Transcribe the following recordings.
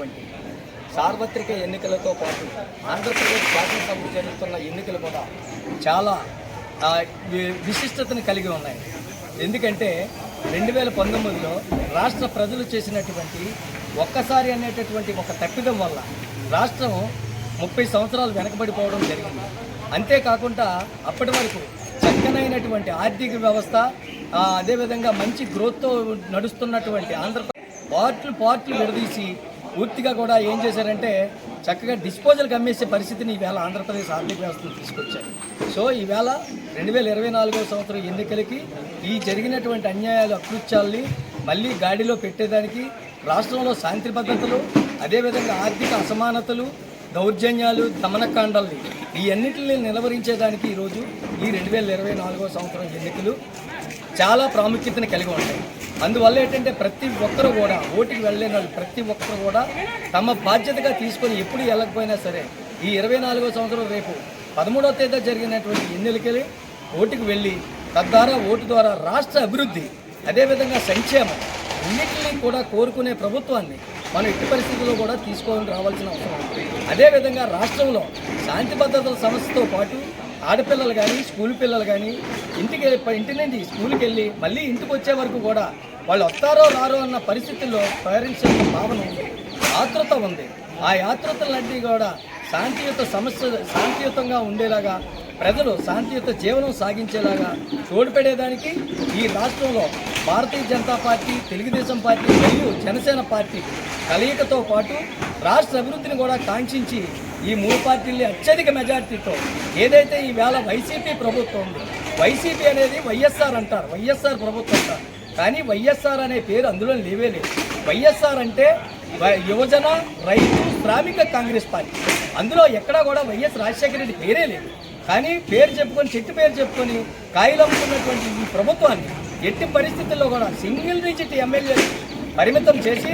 జరుగుతున్నటువంటి సార్వత్రిక ఎన్నికలతో పాటు ఆంధ్రప్రదేశ్ శాసనసభకు జరుగుతున్న ఎన్నికలు కూడా చాలా విశిష్టతను కలిగి ఉన్నాయి. ఎందుకంటే 2019లో రాష్ట్ర ప్రజలు చేసినటువంటి ఒక్కసారి అనేటటువంటి ఒక తప్పిదం వల్ల రాష్ట్రం 30 సంవత్సరాలు వెనకబడిపోవడం జరిగింది. అంతేకాకుండా అప్పటి వరకు చక్కనైనటువంటి ఆర్థిక వ్యవస్థ, అదేవిధంగా మంచి గ్రోత్తో నడుస్తున్నటువంటి ఆంధ్రప్రదేశ్ పార్ట్లు విడదీసి పూర్తిగా కూడా ఏం చేశారంటే చక్కగా డిస్పోజల్కి అమ్మేసే పరిస్థితిని ఈవేళ ఆంధ్రప్రదేశ్ ఆర్థిక వ్యవస్థను తీసుకొచ్చారు. సో ఈవేళ 2024వ సంవత్సరం ఎన్నికలకి ఈ జరిగినటువంటి అన్యాయాలు, అకృత్యాలని మళ్ళీ గాడిలో పెట్టేదానికి రాష్ట్రంలో శాంతి భద్రతలు, అదేవిధంగా ఆర్థిక అసమానతలు, దౌర్జన్యాలు, దమనకాండాలని ఈ అన్నింటినీ నిలవరించేదానికి ఈరోజు ఈ 2024వ సంవత్సరం ఎన్నికలు చాలా ప్రాముఖ్యతను కలిగి ఉంటాయి. అందువల్ల ఏంటంటే ప్రతి ఒక్కరు కూడా ఓటుకి వెళ్ళలేని వాళ్ళు ప్రతి ఒక్కరు కూడా తమ బాధ్యతగా తీసుకొని ఎప్పుడు వెళ్ళకపోయినా సరే ఈ 24వ సంవత్సరం రేపు 13వ తేదీ జరిగినటువంటి ఎన్నికలకి ఓటుకు వెళ్ళి తద్వారా ఓటు ద్వారా రాష్ట్ర అభివృద్ధి, అదేవిధంగా సంక్షేమం అన్నింటినీ కూడా కోరుకునే ప్రభుత్వాన్ని మనం ఎట్టి పరిస్థితుల్లో కూడా తీసుకొని రావాల్సిన అవసరం ఉంది. అదేవిధంగా రాష్ట్రంలో శాంతి భద్రతల సమస్యతో పాటు ఆడపిల్లలు కానీ, స్కూల్ పిల్లలు కానీ ఇంటి నుండి స్కూల్కి వెళ్ళి మళ్ళీ ఇంటికి వచ్చే వరకు కూడా వాళ్ళు వస్తారో రారో అన్న పరిస్థితుల్లో పేరెంట్స్ యొక్క భావన ఉంది, ఆతృత ఉంది. ఆ ఆతృతలన్నీ కూడా శాంతియుతంగా ఉండేలాగా, ప్రజలు శాంతియుత జీవనం సాగించేలాగా తోడ్పడేదానికి ఈ రాష్ట్రంలో భారతీయ జనతా పార్టీ, తెలుగుదేశం పార్టీ మరియు జనసేన పార్టీ కలయికతో పాటు రాష్ట్ర అభివృద్ధిని కూడా కాంక్షించి ఈ 3 పార్టీల్ని అత్యధిక మెజార్టీతో ఏదైతే ఈవేళ వైసీపీ ప్రభుత్వం ఉంది, వైసీపీ అనేది వైఎస్ఆర్ అంటారు, వైఎస్ఆర్ ప్రభుత్వం అంటారు, కానీ వైఎస్ఆర్ అనే పేరు అందులో లేవే లేదు. వైఎస్ఆర్ అంటే యువజన, రైతు, శ్రామిక కాంగ్రెస్ పార్టీ. అందులో ఎక్కడా కూడా వైఎస్ రాజశేఖర రెడ్డి పేరే లేదు. కానీ పేరు చెప్పుకొని, చెట్టు పేరు చెప్పుకొని కాయలమ్ముకున్నటువంటి ఈ ప్రభుత్వాన్ని ఎట్టి పరిస్థితుల్లో కూడా సింగిల్ డిజిట్ ఎమ్మెల్యేలు పరిమితం చేసి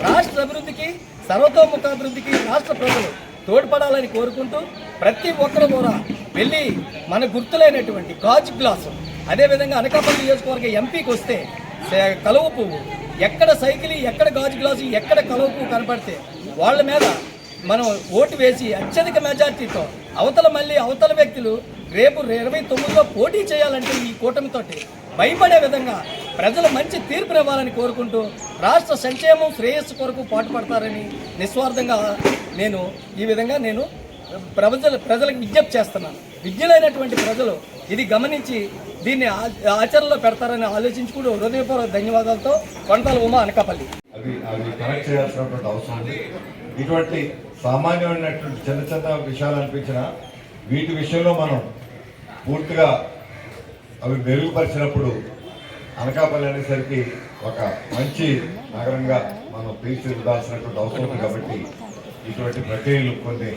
రాష్ట్ర అభివృద్ధికి, సర్వతోముఖాభివృద్ధికి రాష్ట్ర ప్రజలు తోడ్పడాలని కోరుకుంటూ ప్రతి ఒక్కరు కూడా వెళ్ళి మన గుర్తులైనటువంటి గాజు గ్లాసు, అదేవిధంగా అనకాపల్లి నియోజకవర్గ ఎంపీకి వస్తే కలువ పువ్వు, ఎక్కడ సైకిల్, ఎక్కడ గాజు గ్లాసు, ఎక్కడ కలువ పువ్వు కనపడితే వాళ్ళ మీద మనం ఓటు వేసి అత్యధిక మెజార్టీతో అవతల వ్యక్తులు రేపు 29లో పోటీ చేయాలంటే ఈ కూటమితోటి భయపడే విధంగా ప్రజలు మంచి తీర్పునివ్వాలని కోరుకుంటూ రాష్ట్ర సంక్షేమం, శ్రేయస్సు కొరకు పాటుపడతారని నిస్వార్థంగా ఈ విధంగా ప్రజలకు విజ్ఞప్తి చేస్తున్నాను. విజ్ఞులైనటువంటి ప్రజలు ఇది గమనించి దీన్ని ఆచరణలో పెడతారని ఆలోచించుకుంటూ హృదయపూర్వక ధన్యవాదాలతో కొండల ఉమా, అనకాపల్లి. అవి కనెక్ట్ చేయాల్సినటువంటి అవసరం ఉంది. ఇటువంటి సామాన్యమైనటువంటి చిన్న విషయాలు అనిపించిన వీటి విషయంలో మనం పూర్తిగా అవి మెరుగుపరిచినప్పుడు అనకాపల్లి అనేసరికి ఒక మంచి నగరంగా మనం తీర్చిదిద్దాల్సినటువంటి అవసరం ఉంది. కాబట్టి ఇటువంటి ప్రక్రియలు కొన్ని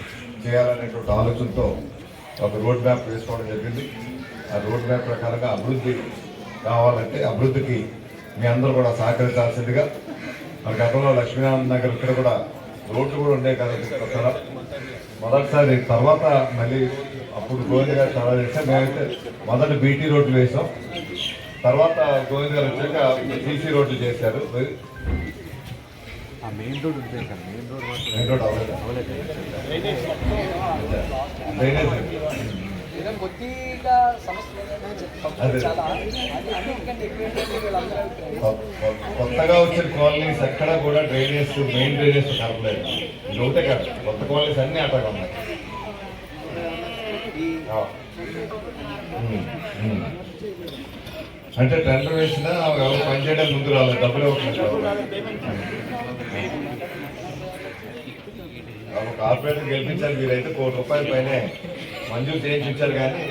చేయాలనేటువంటి ఆలోచనతో ఒక రోడ్ మ్యాప్ వేసుకోవడం జరిగింది. ఆ రోడ్ మ్యాప్ ప్రకారంగా అభివృద్ధి కావాలంటే అభివృద్ధికి మీ అందరూ కూడా సహకరించాల్సిందిగా, మన గతంలో లక్ష్మీనారాయణ నగర్ ఇక్కడ కూడా రోడ్లు కూడా ఉండే కదా కొత్తగా మొదటిసారి, తర్వాత మళ్ళీ అప్పుడు గోవింద్ గారు చాలా చేస్తే మేమైతే మొదటి బీటీ రోడ్లు వేసాం, తర్వాత గోవింద్ గారు వచ్చాక సీసీ రోడ్లు చేశారు. మెయిన్ రోడ్ అవ్వలేదు. కొత్తగా వచ్చిన కాలనీస్ ఎక్కడ కూడా డ్రైనేజ్, మెయిన్ డ్రైనేజ్ కలపలేదు. ఇది ఒకటే కాదు, కొత్త కాలనీస్ అన్ని అట్టగా ఉన్నాయి. అంటే టెండర్ వేసినా ఎవరు పనిచేయడం ముందు రాలేదు, డబ్బులు ఇవ్వట్లేదు. కార్పొరేటర్ గెలిపించారు, మీరైతే ₹1 కోటి పైనే మంజూరు చేయించారు. కానీ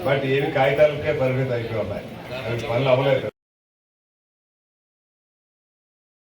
బట్ ఏవి కాగితాలకే పరిమితం అయిపోయి ఉన్నాయి, అవి పనులు అవ్వలేదు.